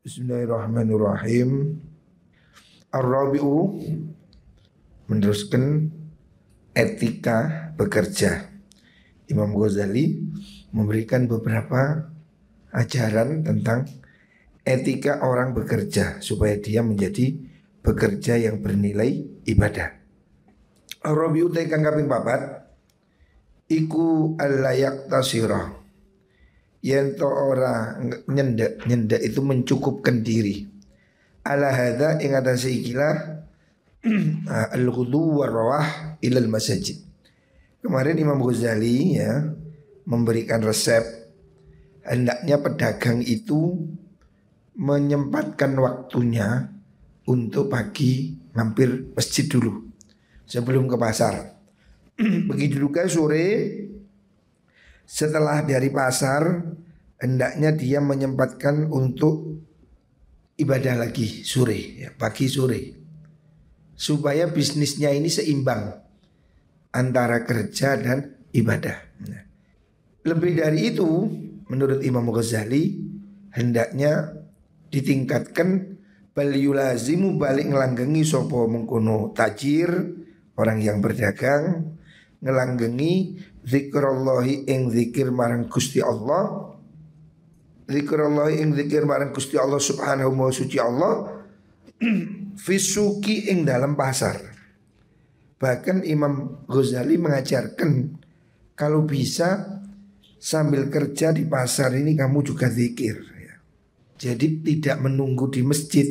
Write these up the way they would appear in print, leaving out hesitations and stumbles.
Bismillahirrahmanirrahim. Ar-Rabi'u meneruskan etika bekerja. Imam Ghazali memberikan beberapa ajaran tentang etika orang bekerja supaya dia menjadi bekerja yang bernilai ibadah. Ar-Rabi'u kang kaping 4 iku al-layak tasirah. Yen to ora nyendak itu mencukupkan diri. Ala hadza ing atase ikilah al-ghudu war-rawah ilal masajid. Kemarin Imam Ghazali ya memberikan resep hendaknya pedagang itu menyempatkan waktunya untuk pagi mampir masjid dulu sebelum ke pasar. Begitu juga sore setelah dari pasar hendaknya dia menyempatkan untuk ibadah lagi sore ya, pagi sore supaya bisnisnya ini seimbang antara kerja dan ibadah. Nah, lebih dari itu menurut Imam Ghazali hendaknya ditingkatkan bal yulazimu balik ngelanggengi sopo mengkono tajir orang yang berdagang ngelanggengi zikrullahi ing zikir marang Gusti Allah. Zikrullahi ing zikir marang Gusti Allah subhanahu wa suci Allah fisuki ing dalam pasar. Bahkan Imam Ghazali mengajarkan kalau bisa sambil kerja di pasar ini kamu juga zikir ya. Jadi tidak menunggu di masjid.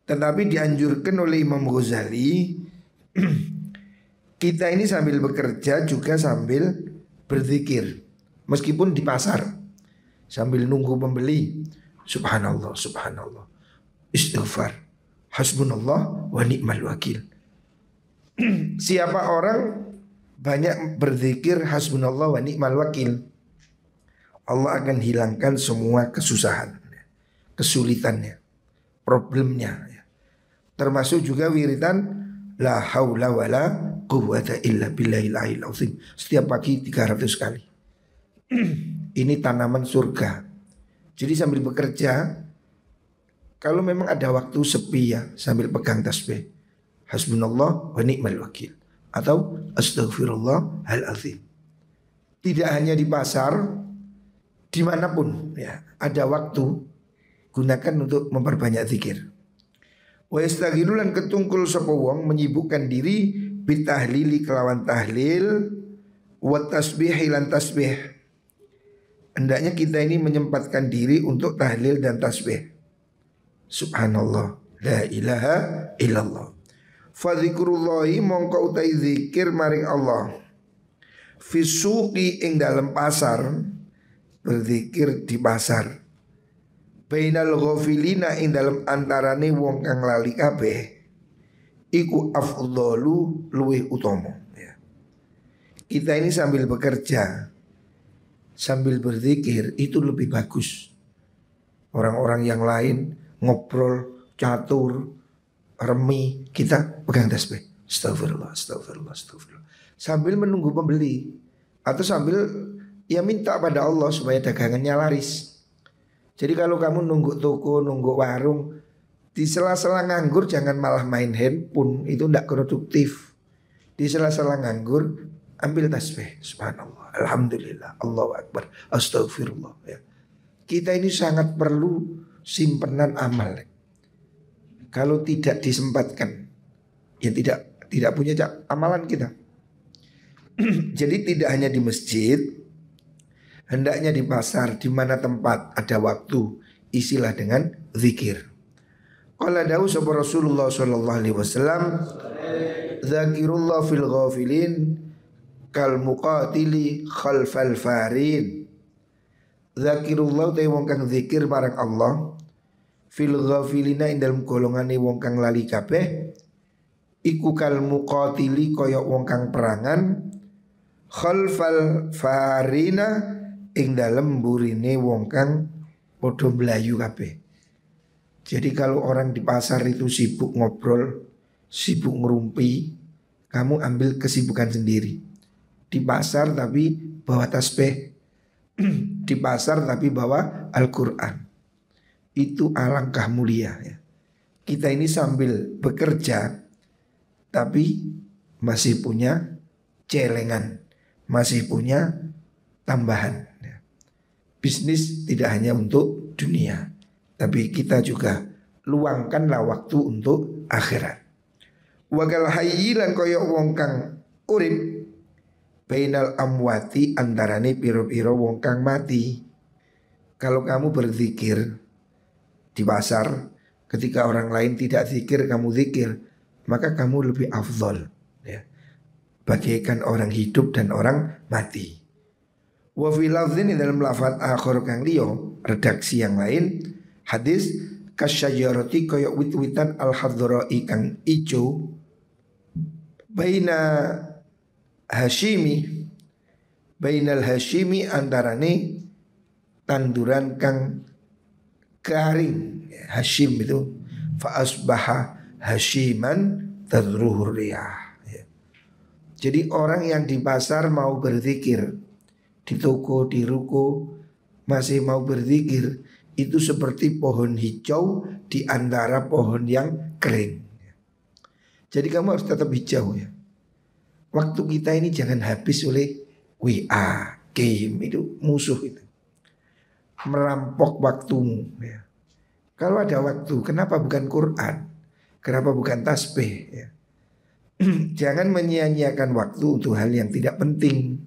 Tetapi dianjurkan oleh Imam Ghazali kita ini sambil bekerja juga sambil berzikir meskipun di pasar sambil nunggu pembeli. Subhanallah, subhanallah, istighfar, hasbunallah wa ni'mal wakil. Siapa orang banyak berzikir hasbunallah wa ni'mal wakil, Allah akan hilangkan semua kesusahan, kesulitannya, problemnya. Termasuk juga wiridan la haula wala quwwata illa billahil aliyil azim setiap pagi 300 kali. Ini tanaman surga. Jadi sambil bekerja kalau memang ada waktu sepi ya sambil pegang tasbih hasbunallah wa ni'mal wakil atau astaghfirullah al azim. Tidak hanya di pasar, dimanapun ya ada waktu gunakan untuk memperbanyak zikir. Wa yastaghilulan ketungkul sapa wong menyibukkan diri bitahlili kelawan tahlil wa tasbih lan tasbih. Hendaknya kita ini menyempatkan diri untuk tahlil dan tasbih. Subhanallah, la ilaha illallah. Fa dzikrullahi mongko utai zikir maring Allah. Fi suqi ing dalam pasar, berzikir di pasar. Bainal ghafilina ing dalam antarane wong kang lali kabeh. Iku afdalu luwih utama ya. Kita ini sambil bekerja sambil berzikir itu lebih bagus. Orang-orang yang lain ngobrol, catur, remi, kita pegang tasbih. Astagfirullah, astagfirullah, astagfirullah. Sambil menunggu pembeli atau sambil ya minta pada Allah supaya dagangannya laris. Jadi kalau kamu nunggu toko, nunggu warung, di sela-sela nganggur jangan malah main handphone, itu tidak produktif. Di sela-sela nganggur ambil tasbih, subhanallah, alhamdulillah, Allahu akbar, astagfirullah ya. Kita ini sangat perlu simpenan amal. Kalau tidak disempatkan ya tidak punya amalan kita. Jadi tidak hanya di masjid, hendaknya di pasar, di mana tempat ada waktu, isilah dengan zikir. Qala dawu sapa Rasulullah sallallahu alaihi wasallam zakirullah fil ghafilin kal muqatili khalfal farin. Zakirullah te wong kang zikir marang Allah fil ghafilina ing dalem golongane wong kang lali kabeh iku kal muqatili kaya wong kang perangan khalfal farina ing dalem burine wong kang padha mlayu kabeh. Jadi kalau orang di pasar itu sibuk ngobrol, sibuk ngerumpi, kamu ambil kesibukan sendiri. Di pasar tapi bawa tasbih, di pasar tapi bawa Al-Quran. itu alangkah mulia ya. Kita ini sambil bekerja tapi masih punya celengan, masih punya tambahan ya. Bisnis tidak hanya untuk dunia, tapi kita juga luangkanlah waktu untuk akhirat. Wagal hayyi lan kaya wong kang urip bainal amwati antarane piro-piro wong kang mati. Kalau kamu berzikir di pasar ketika orang lain tidak zikir kamu zikir, maka kamu lebih afdol ya. Bagaikan orang hidup dan orang mati. Wa fi lafdhin dalam lafaz akhir kang liyo redaksi yang lain hadis kasyajarati kaya wit-witan al-hadrai kang ijo baina Hashimi bainal Hashimi antarane tanduran kang garing. Hashim itu fa asbaha hashiman tadruhur riyah ya. Jadi orang yang di pasar mau berzikir, di toko, di ruko masih mau berzikir, itu seperti pohon hijau di antara pohon yang kering. Jadi kamu harus tetap hijau ya. Waktu kita ini jangan habis oleh WA, game itu musuh itu. Merampok waktumu ya. Kalau ada waktu, kenapa bukan Quran? Kenapa bukan tasbih ya? Jangan menyia-nyiakan waktu untuk hal yang tidak penting.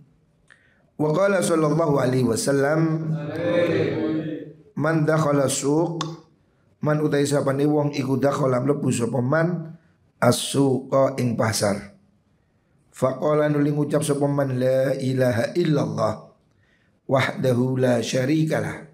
Wa qala sallallahu alaihi wasallam man dakhala suq man utai sapane wong iku dakhala mlebu sapa man as-suqa ing pasar. Faqala nuli ngucap sapa man la ilaha illallah wahdahu la syarikalah.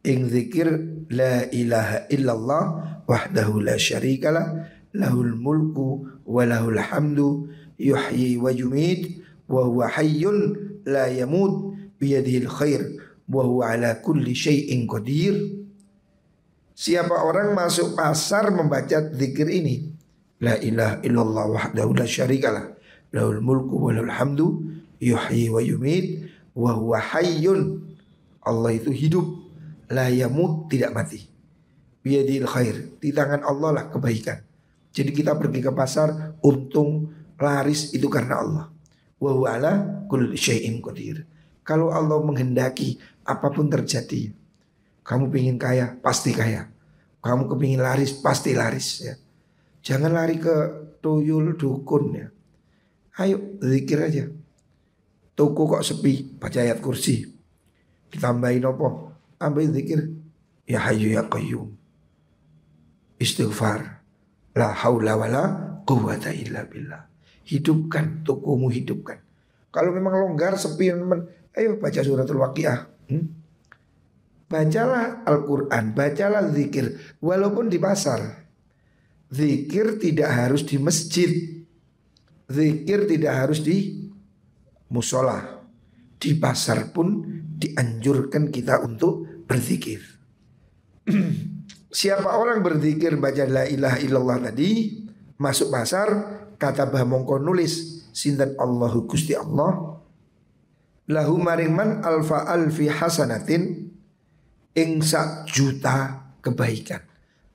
Ing zikir la ilaha illallah wahdahu la syarikalah lahul mulku wa lahul hamdu yuhyi wa yumit wa huwa hayyun la yamut biyadihil khair wa huwa ala kulli syai'in qadir. Siapa orang masuk pasar membaca zikir ini, la ilaha illallah wahdahu la syarikalah lahul mulku wa lahul hamdu yuhyi wa yumit wa huwa hayyun, Allah itu hidup, la yamut tidak mati, biyadihil khair, di tangan Allah lah kebaikan. Jadi kita pergi ke pasar untung laris itu karena Allah. Wa huwa ala kulli syai'in qadir. Kalau Allah menghendaki apapun terjadi. Kamu pingin kaya pasti kaya, kamu kepingin laris pasti laris ya. Jangan lari ke tuyul dukun ya. Ayo zikir aja. Toko kok sepi, baca ayat kursi. Ditambahin apa? Tambahin zikir ya hayyu ya qayyum, istighfar, la haula wala quwwata illa billah. Hidupkan tokomu, hidupkan. Kalau memang longgar sepi teman, ayo baca suratul Waqiah. Bacalah Al-Quran, bacalah zikir. Walaupun di pasar, zikir tidak harus di masjid, zikir tidak harus di musola. Di pasar pun dianjurkan kita untuk berzikir. Siapa orang berzikir baca la ilaha illallah tadi, masuk pasar, kata bah mongko nulis sinten Allahu Gusti Allah lahu maringman alfa alfi hasanatin ing sak juta kebaikan.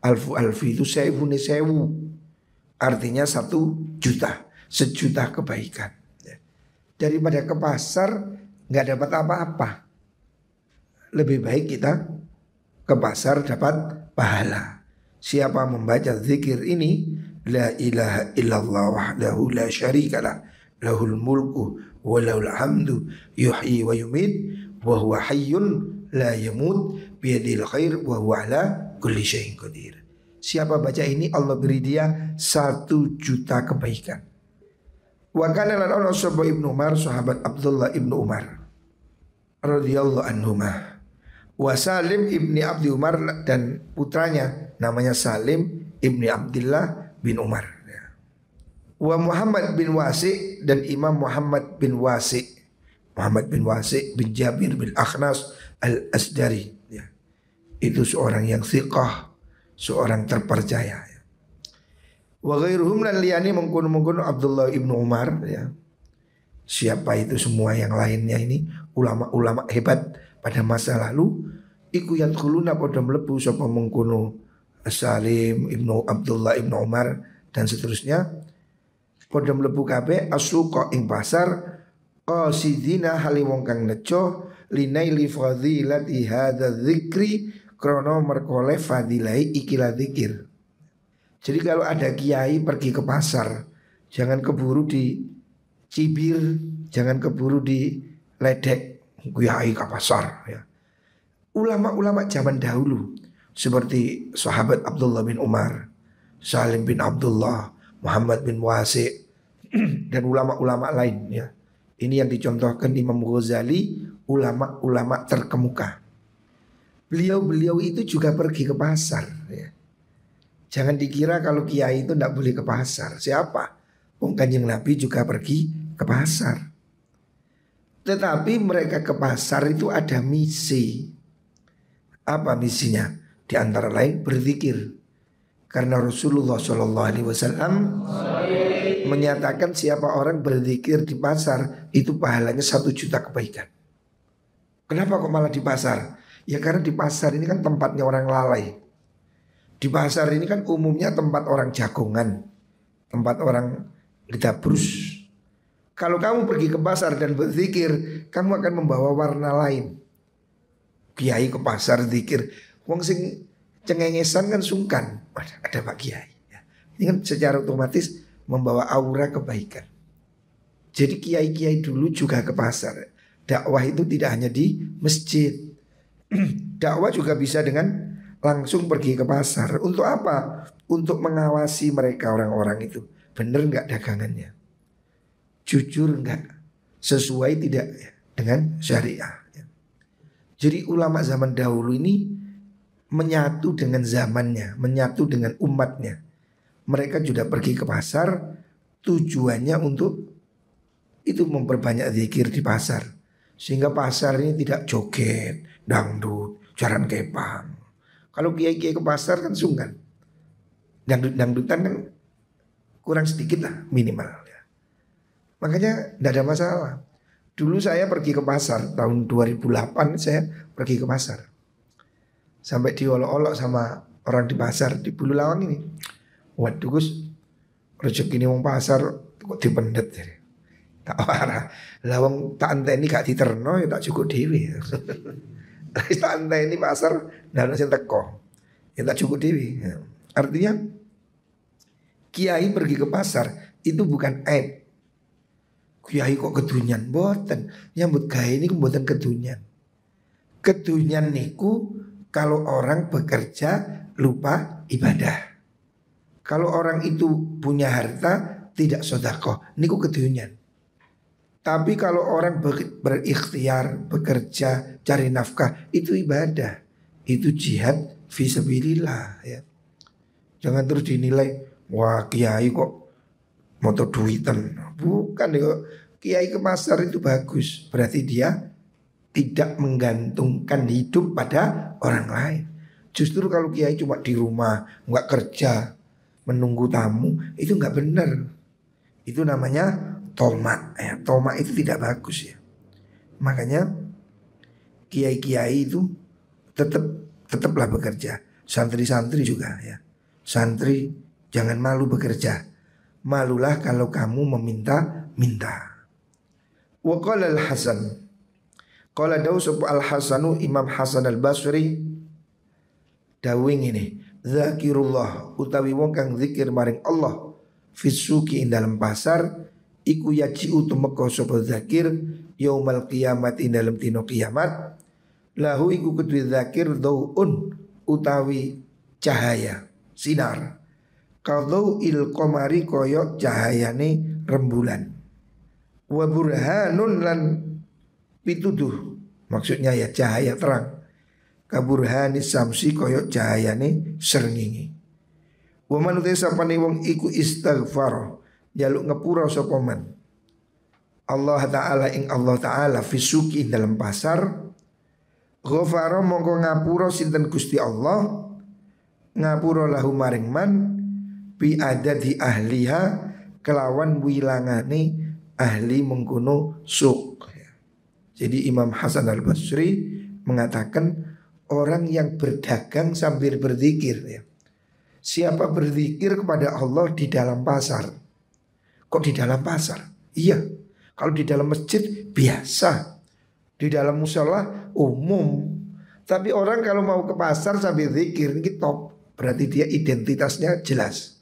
Alfu alfi itu sewu ne sewu, artinya 1 juta, 1 juta kebaikan. Daripada ke pasar nggak dapat apa-apa, lebih baik kita ke pasar dapat pahala. Siapa membaca zikir ini, la ilaha illallah wahdahu la syarikalah lahul mulku wa lahul hamdu yuhyi wa yumit wa huwa hayyun la yamut biyadil khair wa huwa ala kulli syai'in qadir. Siapa baca ini Allah beri dia 1 juta kebaikan. Wa kana lan ana sahaba Ibnu Umar, sahabat Abdullah Ibnu Umar radhiyallahu anhuma, wa Salim ibni Abdi Umar dan putranya namanya Salim ibni Abdullah bin Umar. Wa Muhammad bin Wasi dan Imam Muhammad bin Wasi, Muhammad bin Wasi bin Jabir bin Akhnas al-Asdari ya. Itu seorang yang thiqah, seorang terpercaya ya. Wa ghairuhum lan liyani mengkono-mengkono Abdullah ibnu Umar ya. Siapa itu semua yang lainnya ini ulama-ulama hebat pada masa lalu iku yadkhuluna padha mlebu sapa mengkono Salim Ibnu Abdullah Ibnu Umar dan seterusnya padha mlebu kabeh asuqa ing pasar qasidina hali wong kang nejo linaili fadilati hadza dzikri krono merkole fadilai ikilah dzikir. Jadi kalau ada kiai pergi ke pasar, jangan keburu dicibir, jangan keburu diledek kiai ke pasar ya. Ulama-ulama zaman dahulu seperti sahabat Abdullah bin Umar, Salim bin Abdullah, Muhammad bin Wasi dan ulama-ulama lain ya. Ini yang dicontohkan Imam Ghazali, ulama-ulama terkemuka. Beliau-beliau itu juga pergi ke pasar ya. Jangan dikira kalau kiai itu tidak boleh ke pasar. Siapa? Kanjeng Nabi juga pergi ke pasar. Tetapi mereka ke pasar itu ada misi. Apa misinya? Di antara lain berzikir. Karena Rasulullah SAW menyatakan siapa orang berzikir di pasar itu pahalanya 1 juta kebaikan. Kenapa kok malah di pasar? Ya karena di pasar ini kan tempatnya orang lalai. Di pasar ini kan umumnya tempat orang jagongan, tempat orang lidabrus. Kalau kamu pergi ke pasar dan berzikir, kamu akan membawa warna lain. Kiai ke pasar zikir, wong sing cengengesan kan sungkan. Ada Pak Kiai. Ini kan secara otomatis membawa aura kebaikan. Jadi kiai-kiai dulu juga ke pasar. Dakwah itu tidak hanya di masjid. Dakwah juga bisa dengan langsung pergi ke pasar. Untuk apa? Untuk mengawasi mereka orang-orang itu. Benar enggak dagangannya? Jujur enggak? Sesuai tidak dengan syariah? Jadi ulama zaman dahulu ini menyatu dengan zamannya, menyatu dengan umatnya. Mereka juga pergi ke pasar tujuannya untuk itu memperbanyak zikir di pasar. Sehingga pasar ini tidak joget, dangdut, jaran kepang. Kalau kiai-kiai ke pasar kan sungkan. Dangdut-dangdutan kan kurang sedikit lah minimal ya. Makanya tidak ada masalah. Dulu saya pergi ke pasar tahun 2008 saya pergi ke pasar. Sampai diolok-olok sama orang di pasar di Bululawang ini. Waduh Gus, rezeki ini wong pasar kok dipendet jadi. Tak parah. Lawang tak anteni gak diterno ya tak cukup dewi. Tak anteni pasar dan sing teko. Ya tak cukup dewi. Artinya kiai pergi ke pasar itu bukan aib. Kiai kok kedunyan, mboten. Nyambut gawe niku mboten kedunyan. Kedunyan niku kalau orang bekerja lupa ibadah. Kalau orang itu punya harta tidak sedekah, niku kedunyan. Tapi kalau orang berikhtiar, bekerja, cari nafkah, itu ibadah. Itu jihad fisabilillah ya. Jangan terus dinilai, wah kiai kok motor duitan. Bukan ya, kiai ke pasar itu bagus. Berarti dia tidak menggantungkan hidup pada orang lain. Justru kalau kiai cuma di rumah, nggak kerja, menunggu tamu, itu nggak benar. Itu namanya toma ya. Toma itu tidak bagus ya. Makanya kiai-kiai itu tetaplah bekerja. Santri-santri juga ya. Santri jangan malu bekerja. Malulah kalau kamu meminta-minta. Wa qala al-Hasan, qala dawsub al-Hasanu Imam Hasan al-Basri dawing ini, zakirullah utawi wong kang zikir maring Allah fisuki ing dalam pasar iku yaji'u tumeka sapa zakir yaumal kiamat ing dalam dina kiamat lahu iku kedue zakir daun utawi cahaya sinar kadau il qamari koyok cahayane rembulan wa burhanun lan pituduh maksudnya ya cahaya terang kaburhani samsi koyok cahayane srengenge wa manute sapane wong iku istighfar jaluk ngepura sapa man Allah taala ing Allah taala fisuki dalam pasar ghafara mongko ngapura sinten Gusti Allah ngapura lahu maring man bi adadi ahliha kelawan wilangane ahli mengkono suk. Jadi Imam Hasan al-Basri mengatakan orang yang berdagang sambil berzikir ya. Siapa berzikir kepada Allah di dalam pasar. Kok di dalam pasar? Iya. Kalau di dalam masjid biasa. Di dalam musola umum. Tapi orang kalau mau ke pasar sambil zikir ini top. Berarti dia identitasnya jelas.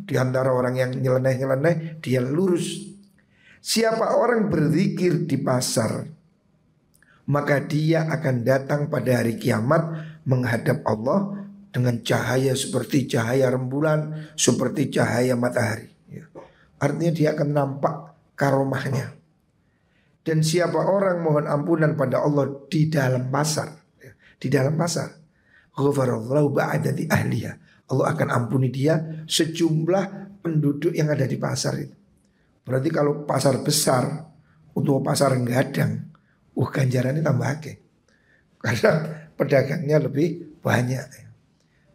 Di antara orang yang nyeleneh-nyeleneh dia lurus. Siapa orang berzikir di pasar, maka dia akan datang pada hari kiamat menghadap Allah dengan cahaya seperti cahaya rembulan, seperti cahaya matahari. Artinya dia akan nampak karomahnya. Dan siapa orang mohon ampunan pada Allah di dalam pasar, di dalam pasar, ghafarallahu ba'adati ahliya, Allah akan ampuni dia sejumlah penduduk yang ada di pasar itu. Berarti kalau pasar besar untuk pasar gadang, ganjarannya tambah akeh. Karena pedagangnya lebih banyak.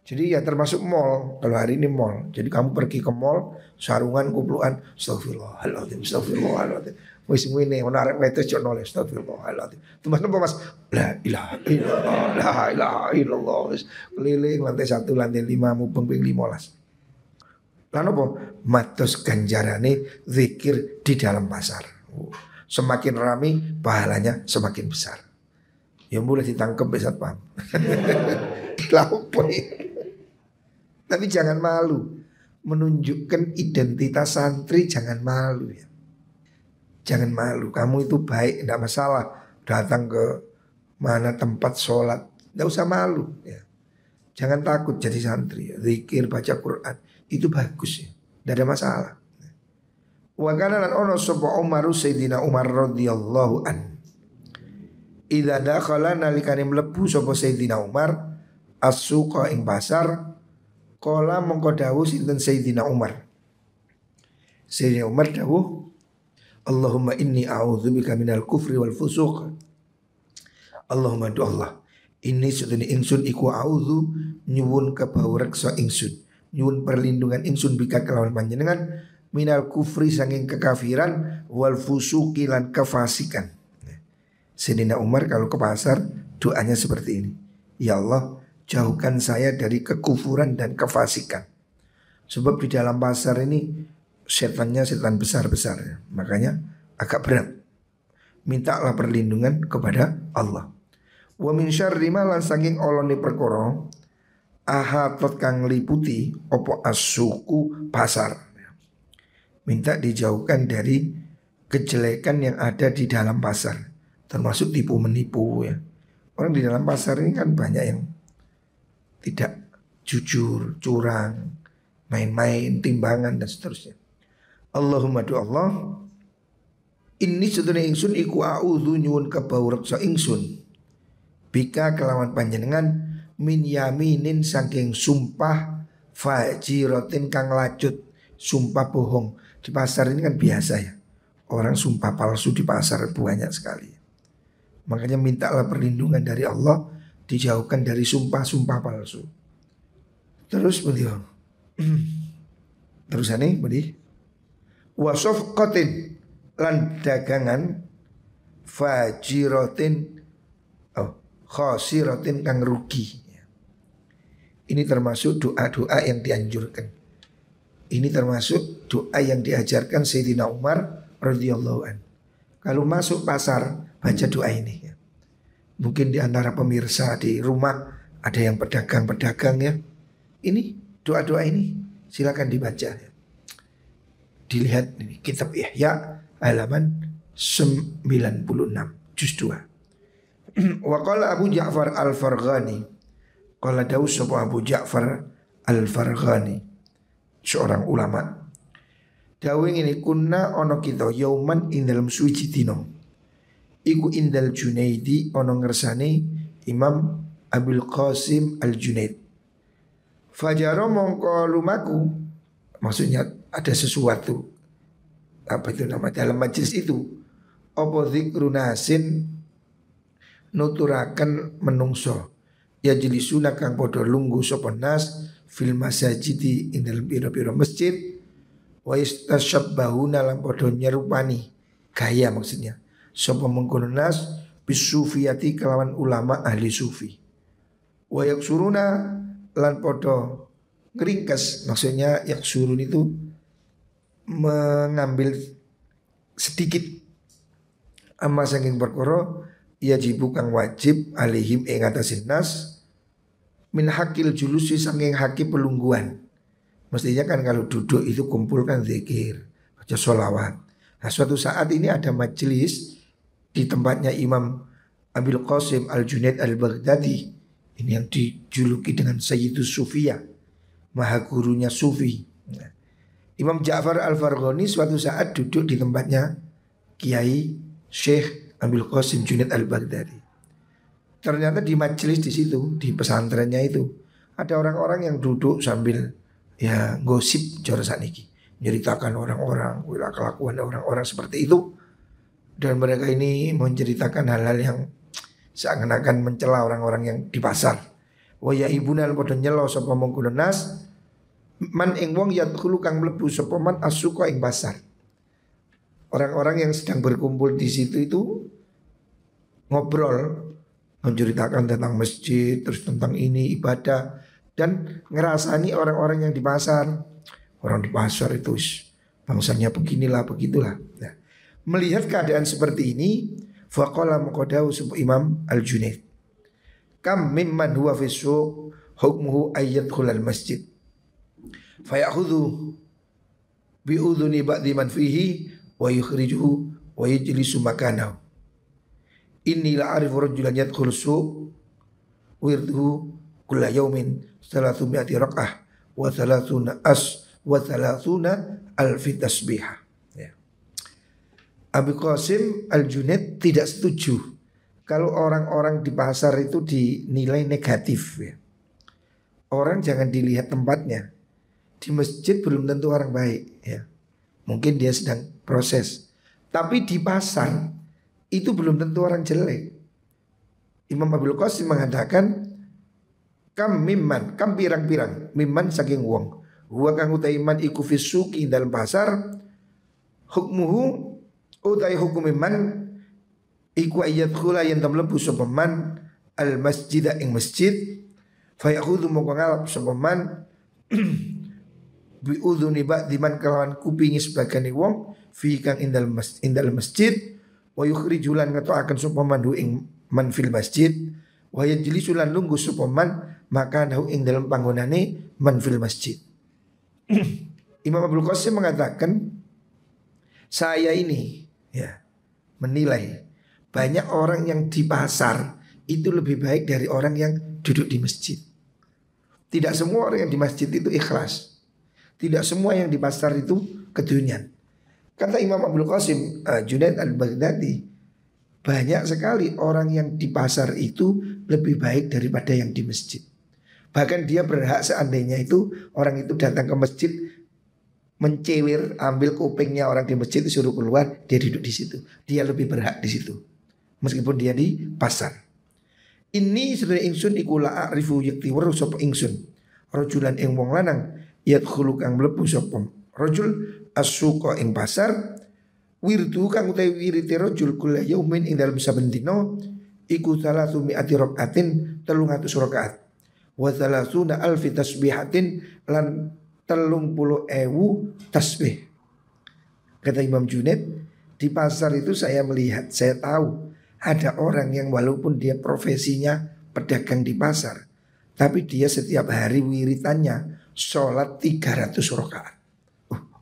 Jadi ya termasuk mall. Kalau hari ini mall. Jadi kamu pergi ke mall, sarungan, kupluan, astagfirullahaladzim, astagfirullahaladzim. Wis ngene ana arek wedok cok noleh astagfirullahaladzim. Teman apa Mas? La ilaha illallah, la ilaha illallah. Keliling lantai 1, lantai 5, mubeng ping 15. Lan apa? Matos ganjarane zikir di dalam pasar. Semakin ramai pahalanya semakin besar. Ya boleh ditangkap besar paham. Tapi jangan malu. Menunjukkan identitas santri jangan malu ya. Jangan malu. Kamu itu baik, tidak masalah. Datang ke mana tempat sholat, tidak usah malu ya. Jangan takut jadi santri ya. Zikir, baca Quran, itu bagus ya. Tidak ada masalah. Wa kana lan ono sapa Umar Sayyidina Umar radhiyallahu an. Idza dakhala nalikane mlebu sapa Sayyidina Umar as-suqa ing pasar, qala mongko dawuh sinten Sayyidina Umar. Sayyidina Umar dawuh, Allahumma inni a'udzubika minal kufri wal fusuq. Allahumma do Allah, ini sedene ingsun iku a'udzu nyuwun kabawreksa ingsun, nyuwun perlindungan ingsun bika kelawan panjenengan minal kufri saking kekafiran wal fusuqi lan kefasikan. Sayyidina Umar kalau ke pasar doanya seperti ini. Ya Allah, jauhkan saya dari kekufuran dan kefasikan. Sebab di dalam pasar ini setannya setan besar-besar ya. Makanya agak berat. Mintalah perlindungan kepada Allah. Wa min syarri ma lan saking olone perkara ahatot kang liputi opo asuku pasar. Minta dijauhkan dari kejelekan yang ada di dalam pasar, termasuk tipu menipu ya. Orang di dalam pasar ini kan banyak yang tidak jujur, curang, main-main, timbangan dan seterusnya. Allahumma do Allah, inni sedene ingsun iku a'udzu nyuwun kabawreksa ingsun bika kelawan panjenengan min yaminin saking sumpah fajiratin kang lacut, sumpah bohong. Di pasar ini kan biasa ya, orang sumpah palsu di pasar banyak sekali. Makanya mintalah perlindungan dari Allah, dijauhkan dari sumpah-sumpah palsu. Terus beliau terusannya beli wasofqatin lan dagangan fajiratin khasiratin kang rugi. Ini termasuk doa-doa yang dianjurkan. Ini termasuk doa yang diajarkan Sayyidina Umar radhiyallahu an. Kalau masuk pasar baca doa ini ya. Mungkin di antara pemirsa di rumah ada yang pedagang-pedagang ya. Ini doa-doa ini silakan dibaca ya. Dilihat ini kitab Ihya halaman 96 juz 2. Wa qala Abu Ja'far Al-Farghani, qala daus sapa Abu Ja'far Al-Farghani, seorang ulama, dawing ini kunna ono kita yauman ing dalam suci dino iku indal Junaidi ono ngersani Imam Abul Qasim Al-Junaid. Fajaro mongko lumaku, maksudnya ada sesuatu, apa itu nama dalam majlis itu, apa zikru nasin nuturakan menungso ya jelisuna kang podo lunggu sapa nas fil masajidi ing dalem pira-pira masjid wa istasyabbahuna lan podo nyerupani gaya, maksudnya sapa mengkono nas bisufiyati kelawan ulama ahli sufi. Wa yaksuruna lan podo ngeringkes, maksudnya yaksurun itu mengambil sedikit amma saking perkara yajibu kang wajib alihim ing atasin nas min hakil julusi saking haki pelungguan. Mestinya kan kalau duduk itu kumpulkan zikir, baca sholawat. Nah suatu saat ini ada majelis di tempatnya Imam Abil Qasim Al-Junaid Al-Baghdadi. Ini yang dijuluki dengan Sayyidus Sufiyah, maha gurunya Sufi. Nah, Imam Ja'far Al-Farghani suatu saat duduk di tempatnya Kiai Syekh Abil Qasim Junaid Al-Baghdadi. Ternyata di majelis di situ, di pesantrennya itu, ada orang-orang yang duduk sambil ya gosip cara saniki, menceritakan orang-orang, kelakuan orang-orang seperti itu. Dan mereka ini menceritakan hal-hal yang seakan-akan mencela orang-orang yang di pasar. Wa ya ibuna padha nyela sapa mongko nas man ing wong yadkhulu kang mlebu sapa man asuka ing pasar. Orang-orang yang sedang berkumpul di situ itu ngobrol, menceritakan tentang masjid, terus tentang ini ibadah, dan ngerasani orang-orang yang di pasar. Orang di pasar itu bangsanya beginilah begitulah. Nah, melihat keadaan seperti ini, faqala muqaddahu sub Imam Al-Junaid, kam mimman huwa fi suq hukmuhu ayyadkhul al-masjid fayakhudhu bi udhuni ba'di man fihi wa yukhrijuhu wa yajlisu makanahu. Inni la arifu rajulan yadkhul suq wirduhu kulla yawmin 300 rak'ah wa 30 alfi tasbihah. Abu Qasim Al-Junaid tidak setuju kalau orang-orang di pasar itu dinilai negatif ya. Orang jangan dilihat tempatnya. Di masjid belum tentu orang baik ya. Mungkin dia sedang proses. Tapi di pasar itu belum tentu orang jelek. Imam Abdul Qasim mengatakan kam mimman, kam pirang-pirang, mimman saking wong. Huwa kang utaiman iku fisuki dalam pasar hukmuhu utai hukum iman iku ayat khula yang tamlebu sopaman al masjidah ing masjid fayakhudhu moko ngalap sopaman bi udhuni ba'di man kalawan kupingi sebagian wong fi kang indal masjid wa yukhrijulan ngetoaken sopaman hu ing man fil masjid wa yajlisulan lungguh sopaman maka hu ing dalam panggonane man fil masjid. Imam Abdul Qasim mengatakan saya ini ya menilai banyak orang yang di pasar itu lebih baik dari orang yang duduk di masjid. Tidak semua orang yang di masjid itu ikhlas. Tidak semua yang di pasar itu kedunian. Kata Imam Abdul Qasim Junaid Al-Baghdadi, banyak sekali orang yang di pasar itu lebih baik daripada yang di masjid. Bahkan dia berhak seandainya itu orang itu datang ke masjid mencewir, ambil kupingnya orang di masjid itu suruh keluar, dia duduk di situ. Dia lebih berhak di situ, meskipun dia di pasar. Ini sebenarnya ingsun ikula arifu yakti waru sapa ingsun. Rajulan ing wong lanang yadkhulu kang mlebu sapa rajul as-suqa ing pasar wirdu kang utawi wirite rajul kula yaumin ing dalem saben dina iku 300 rakaatin 300 rakaat wa 30 alfi tasbihatin lan 30.000 tasbih. Kata Imam Junaid, di pasar itu saya melihat, saya tahu ada orang yang walaupun dia profesinya pedagang di pasar, tapi dia setiap hari wiritannya sholat 300 rakaat.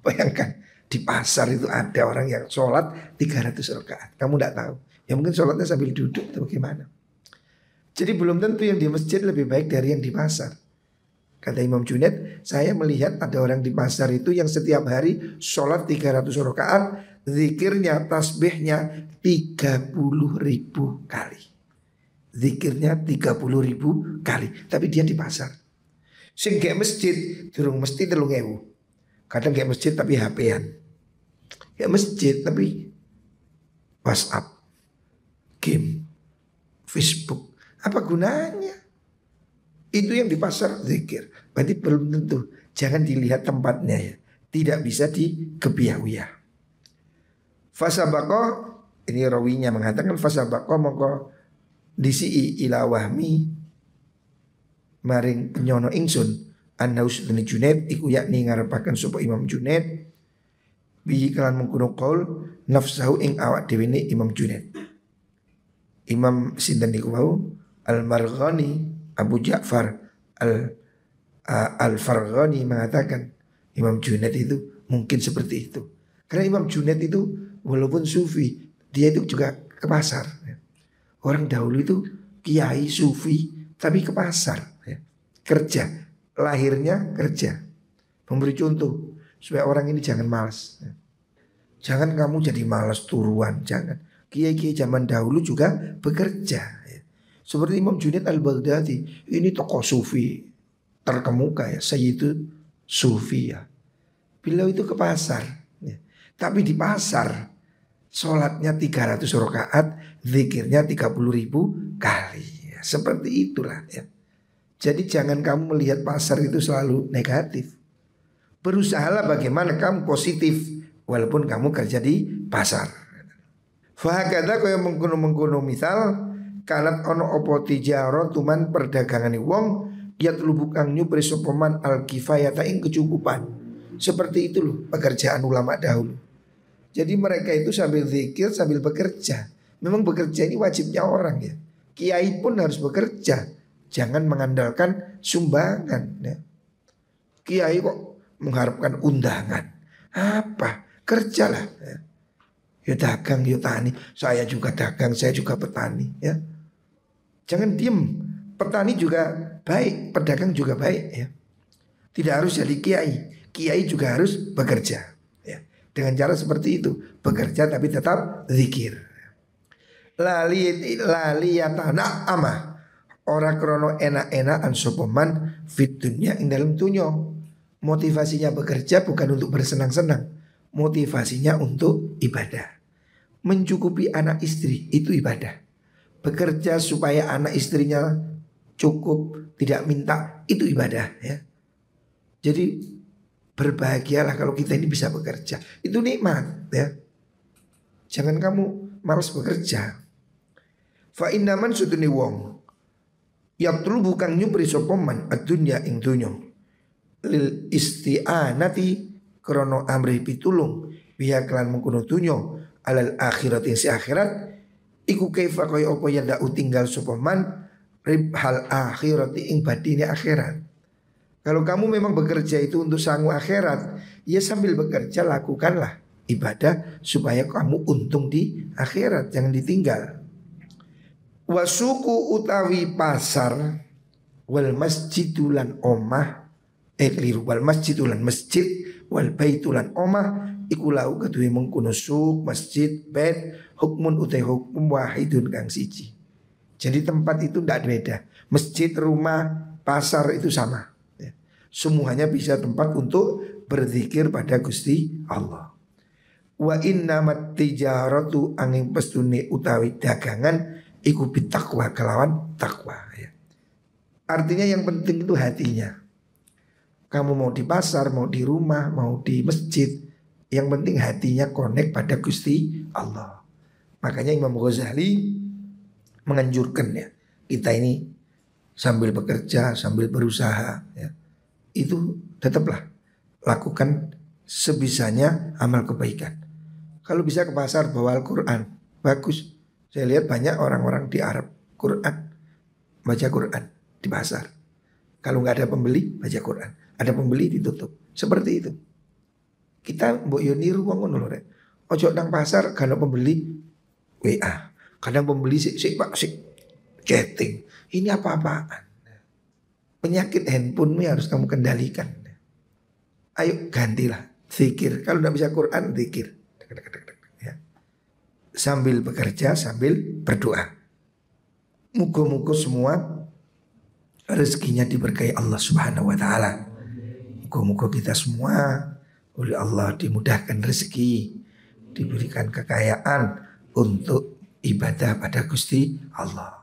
Bayangkan di pasar itu ada orang yang sholat 300 rakaat. Kamu tidak tahu. Ya mungkin sholatnya sambil duduk atau bagaimana. Jadi belum tentu yang di masjid lebih baik dari yang di pasar. Kata Imam Junaid, saya melihat ada orang di pasar itu yang setiap hari sholat 300 rakaat, zikirnya, tasbihnya 30.000 kali. Zikirnya 30.000 kali, tapi dia di pasar. Sing kayak masjid, durung mesti 3.000. Kadang kayak masjid tapi HP-an. Kayak masjid tapi WhatsApp, game, Facebook. Apa gunanya? Itu yang di pasar zikir. Berarti belum tentu. Jangan dilihat tempatnya ya. Tidak bisa dikebiahuyah. Fasabaqah Ini rawinya mengatakan fasabaqa mongko disi ila wahmi maring penyono ingsun An-Naus bin Junaid iku yakni ngarepaken sapa Imam Junaid bi kelan mengkono qaul nafsahu ing awak dhewe ne Imam Junaid. Imam sinten niku wau Al-Marghani Abu Ja'far Al-Farghani mengatakan Imam Junaid itu mungkin seperti itu. Karena Imam Junaid itu walaupun sufi, dia itu juga ke pasar. Orang dahulu itu kiai sufi tapi ke pasar, kerja, lahirnya kerja. Memberi contoh supaya orang ini jangan malas. Jangan kamu jadi malas turuan, jangan. Kiai-kiai zaman dahulu juga bekerja. Seperti Imam Junaid Al-Baghdadi, ini tokoh sufi terkemuka ya, Sayyidu Sufi ya. Beliau itu ke pasar, ya. Tapi di pasar sholatnya 300 rakaat, zikirnya 30.000 kali. Ya, seperti itulah ya. Jadi jangan kamu melihat pasar itu selalu negatif. Berusahalah bagaimana kamu positif walaupun kamu kerja di pasar. Fahakada kaya mengkono-mengkono misal kanat ono opo tijaro tuman perdagangane wong yatlubu kang nyupri sopoman al-kifayata ing kecukupan. Seperti itu loh pekerjaan ulama dahulu. Jadi mereka itu sambil zikir sambil bekerja. Memang bekerja ini wajibnya orang ya. Kiai pun harus bekerja. Jangan mengandalkan sumbangan ya. Kiai kok mengharapkan undangan. Apa? Kerjalah ya. Ya dagang, ya tani. Saya juga dagang, saya juga petani ya. Jangan diem. Petani juga baik, pedagang juga baik ya. Tidak harus jadi kiai. Kiai juga harus bekerja ya. Dengan cara seperti itu, bekerja tapi tetap zikir. Lali yatana amah. Ora krono enak-enakan sopeman fit dunya ing dalam dunyo. Motivasinya bekerja bukan untuk bersenang-senang. Motivasinya untuk ibadah. Mencukupi anak istri itu ibadah. Bekerja supaya anak istrinya cukup, tidak minta, itu ibadah ya. Jadi berbahagialah kalau kita ini bisa bekerja. Itu nikmat ya. Jangan kamu malas bekerja. Fa innaman sutuni wong yatlubu kang nyupri sapa man ad-dunya ing dunya lil isti'anati krono amri pitulung biha kelan mengkono dunya alal akhirat ing si akhirat iku kaifa kaya apa ya ndak tinggal sapa man ribhal akhirat ing badine akhirat. Kalau kamu memang bekerja itu untuk sangu akhirat, ya sambil bekerja lakukanlah ibadah supaya kamu untung di akhirat, jangan ditinggal. Wasuku utawi pasar wal masjidulan omah keliru wal masjidulan masjid wal baitulan omah iku lau kedue mengkono suk masjid bait hukmun utai hukum wahidun kang siji. Jadi tempat itu tidak beda. Masjid, rumah, pasar itu sama ya. Semuanya bisa tempat untuk berzikir pada Gusti Allah. Wa innamat tijaratu angin pestune utawi dagangan iku bitakwa kelawan takwa ya. Artinya yang penting itu hatinya. Kamu mau di pasar, mau di rumah, mau di masjid, yang penting hatinya connect pada Gusti Allah. Makanya Imam Ghazali menganjurkan ya, kita ini sambil bekerja, sambil berusaha ya, itu tetaplah lakukan sebisanya amal kebaikan. Kalau bisa ke pasar bawa Al-Quran, bagus. Saya lihat banyak orang-orang di Arab Quran, baca Quran di pasar. Kalau nggak ada pembeli, baca Quran. Ada pembeli ditutup. Seperti itu. Kita mbok yo niru wong ngono lho rek. Ojo nang pasar kalau pembeli WA. Kadang pembeli sik Pak sik chatting. Ini apa-apaan? Penyakit handphonemu harus kamu kendalikan. Ayo gantilah zikir. Kalau tidak bisa Quran, zikir. Ya. Sambil bekerja, sambil berdoa. Muga-muga semua rezekinya diberkahi Allah Subhanahu wa taala. Muga-muga kita semua oleh Allah dimudahkan rezeki, diberikan kekayaan untuk ibadah pada Gusti Allah.